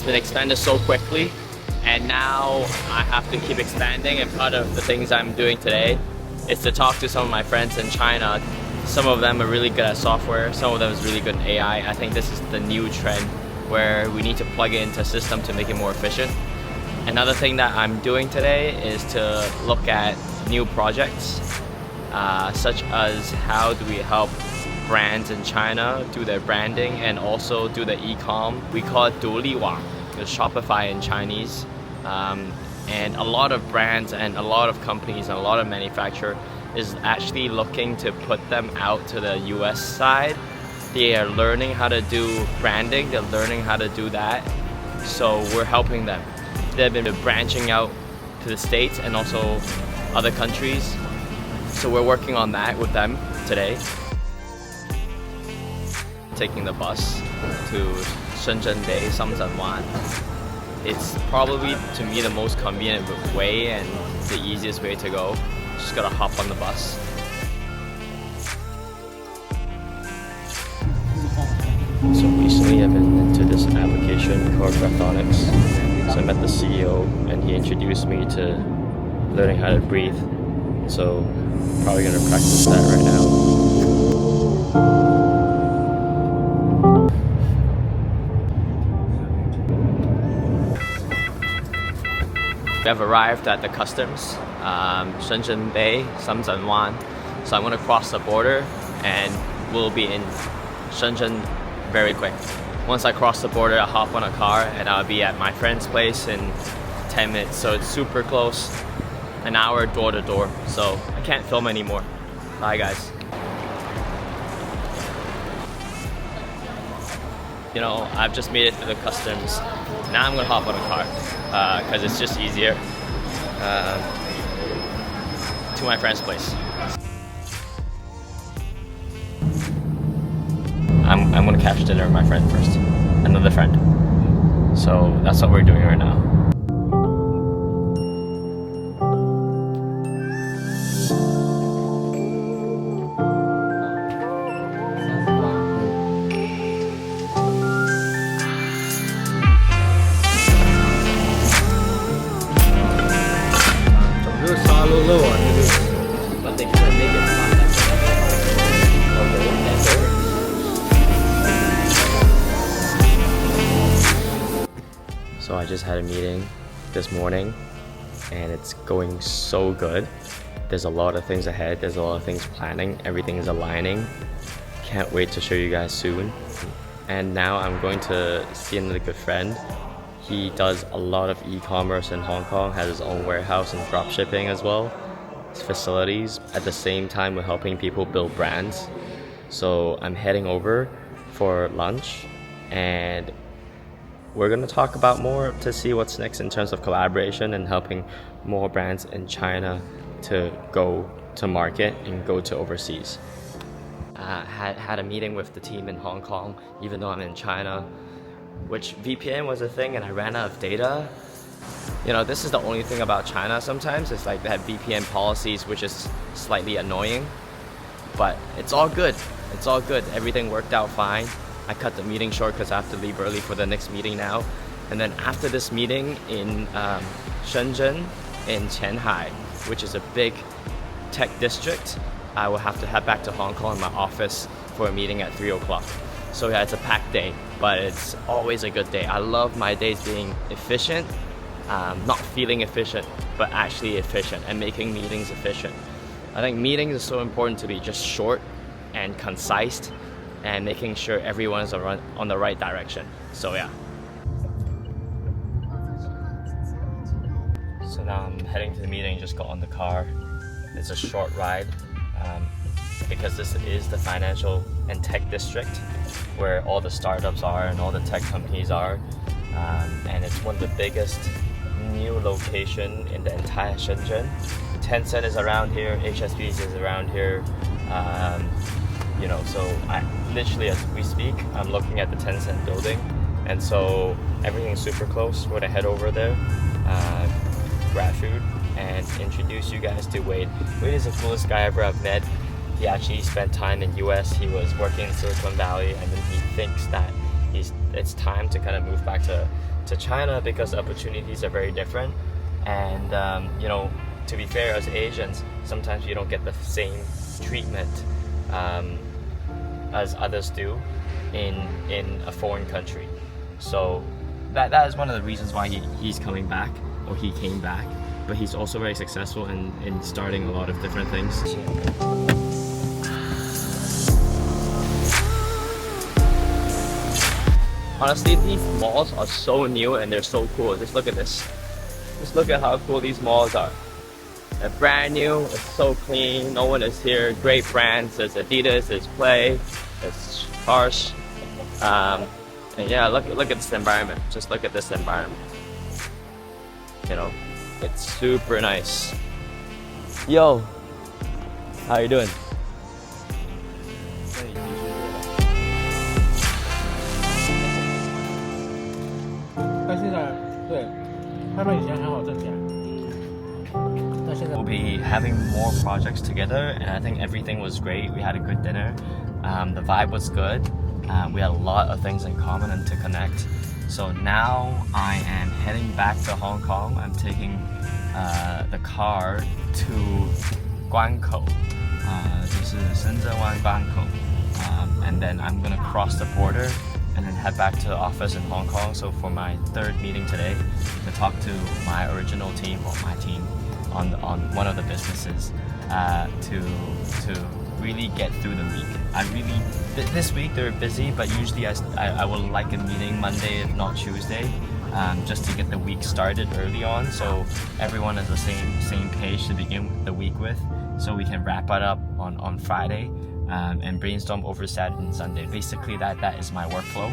been expanded so quickly, and now I have to keep expanding, and part of the things I'm doing today is to talk to some of my friends in China. Some of them are really good at software, some of them is really good at AI. I think this is the new trend where we need to plug it into a system to make it more efficient. Another thing that I'm doing today is to look at new projects, such as how do we help brands in China do their branding and also do the e-com. We call it 独立网, the Shopify in Chinese. And a lot of brands and a lot of companies and a lot of manufacturers is actually looking to put them out to the US side. They are learning how to do branding, they're learning how to do that. So we're helping them. They've been branching out to the States and also other countries. So we're working on that with them today. Taking the bus to Shenzhen Bay, Samzanwan. It's probably, to me, the most convenient way and the easiest way to go. Just gotta hop on the bus. So recently I've been into this application called Breathonics. So I met the CEO and he introduced me to learning how to breathe. So probably gonna practice that right now. We have arrived at the customs, Shenzhen Bay, Samzanwan. So I'm going to cross the border and we'll be in Shenzhen very quick. Once I cross the border, I'll hop on a car and I'll be at my friend's place in 10 minutes. So it's super close, an hour door to door. So I can't film anymore. Bye guys. You know, I've just made it through the customs. Now I'm gonna hop on a car because it's just easier to my friend's place. I'm gonna catch dinner with my friend first, another friend. So that's what we're doing right now. But they couldn't make it fun. So I just had a meeting this morning and it's going so good. There's a lot of things ahead, there's a lot of things planning, everything is aligning. Can't wait to show you guys soon. And now I'm going to see another good friend. He does a lot of e-commerce in Hong Kong, has his own warehouse and dropshipping as well, his facilities. At the same time, we're helping people build brands. So I'm heading over for lunch and we're gonna talk about more to see what's next in terms of collaboration and helping more brands in China to go to market and go to overseas. Had a meeting with the team in Hong Kong, even though I'm in China, which VPN was a thing and I ran out of data. You know, this is the only thing about China sometimes, it's like they have VPN policies which is slightly annoying, but it's all good. It's all good. Everything worked out fine. I cut the meeting short because I have to leave early for the next meeting now. And then after this meeting in Shenzhen, in Qianhai, which is a big tech district, I will have to head back to Hong Kong in my office for a meeting at 3 o'clock. So yeah, it's a packed day, but it's always a good day. I love my days being efficient, not feeling efficient, but actually efficient and making meetings efficient. I think meetings are so important to be just short and concise and making sure everyone's on the right direction. So yeah. So now I'm heading to the meeting, just got on the car. It's a short ride because this is the financial and tech district where all the startups are and all the tech companies are. And it's one of the biggest new location in the entire Shenzhen. Tencent is around here, HSBC is around here. You know, so I literally as we speak, I'm looking at the Tencent building, and so everything's super close. We're gonna head over there, grab food, and introduce you guys to Wade. Wade is the coolest guy ever I've met. He actually spent time in US. He was working in Silicon Valley, and then he thinks that it's time to kind of move back to to China because the opportunities are very different. And you know, to be fair, as Asians, sometimes you don't get the same treatment as others do in a foreign country. So that is one of the reasons why he's coming back, or he came back. But he's also very successful in starting a lot of different things. Honestly, these malls are so new and they're so cool. Just look at this. Just look at how cool these malls are. They're brand new, it's so clean, no one is here. Great brands, there's Adidas, there's Play, there's Harsh. And yeah, look at this environment. Just look at this environment. You know, it's super nice. Yo, how you doing? 但现在对，他们以前很好挣钱，但现在 We'll be having more projects together, and I think everything was great. We had a good dinner. The vibe was good. We had a lot of things in common and to connect. So now I am heading back to Hong Kong. I'm taking the car to Guangkou, 就是深圳湾关口, and then I'm gonna cross the border and then head back to the office in Hong Kong. So for my third meeting today, to talk to my original team, or my team, on one of the businesses, to really get through the week. This week they're busy, but usually I will like a meeting Monday, if not Tuesday, just to get the week started early on, so everyone is the same page to begin the week with, so we can wrap it up on Friday, and brainstorm over Saturday and Sunday. Basically, that is my workflow.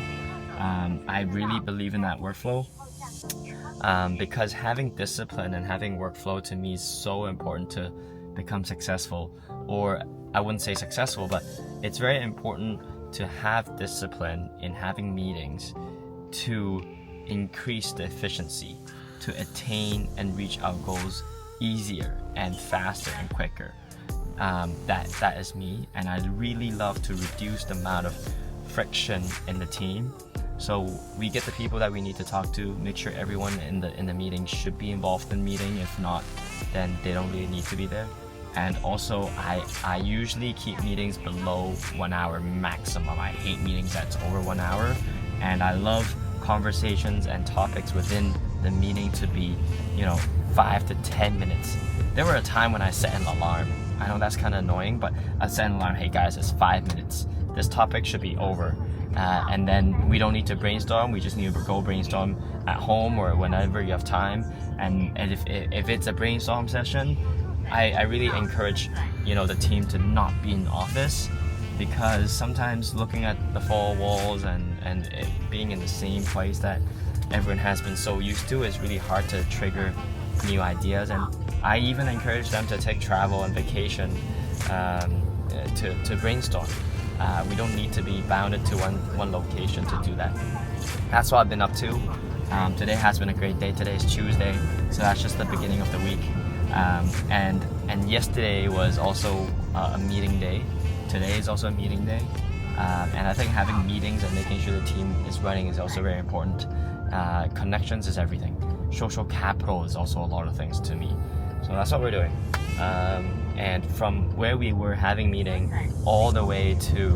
I really believe in that workflow, because having discipline and having workflow to me is so important to become successful. Or I wouldn't say successful, but it's very important to have discipline in having meetings to increase the efficiency, to attain and reach our goals easier and faster and quicker. That is me, and I really love to reduce the amount of friction in the team. So we get the people that we need to talk to, make sure everyone in the meeting should be involved in the meeting. If not, then they don't really need to be there. And also, I usually keep meetings below 1 hour maximum. I hate meetings that's over 1 hour, and I love conversations and topics within the meeting to be, 5 to 10 minutes. There were a time when I set an alarm. I know that's kind of annoying, but I set an alarm. Hey guys, it's 5 minutes. This topic should be over, and then we don't need to brainstorm. We just need to go brainstorm at home or whenever you have time. And if it's a brainstorm session, I really encourage the team to not be in the office, because sometimes looking at the four walls and it being in the same place that everyone has been so used to is really hard to trigger new ideas. And I even encourage them to take travel and vacation to brainstorm. We don't need to be bounded to one location to do that. That's what I've been up to. Today has been a great day. Today is Tuesday, so that's just the beginning of the week. And yesterday was also a meeting day. Today is also a meeting day. And I think having meetings and making sure the team is running is also very important. Connections is everything. Social capital is also a lot of things to me. So that's what we're doing. And from where we were having meeting all the way to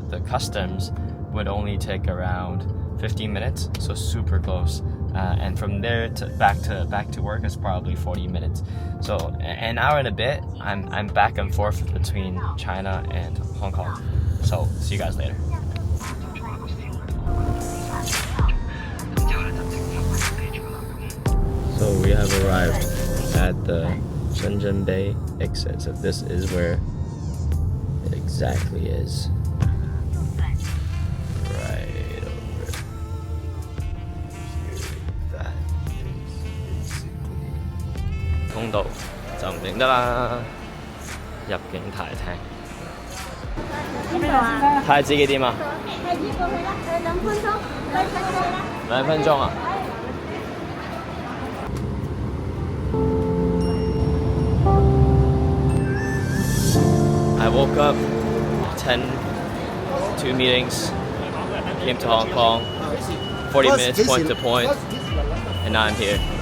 the customs would only take around 15 minutes, so super close. And from there to back to work is probably 40 minutes. So an hour and a bit. I'm back and forth between China and Hong Kong. So see you guys later. So we have arrived at the Shenzhen Bay exit. So this is where it exactly is. Right over here. That is basically 通道就唔認得啦。入境牌廳。太子幾點啊？2分鐘啊！ I woke up 10, 2 meetings, came to Hong Kong, 40 minutes point to point, and now I'm here.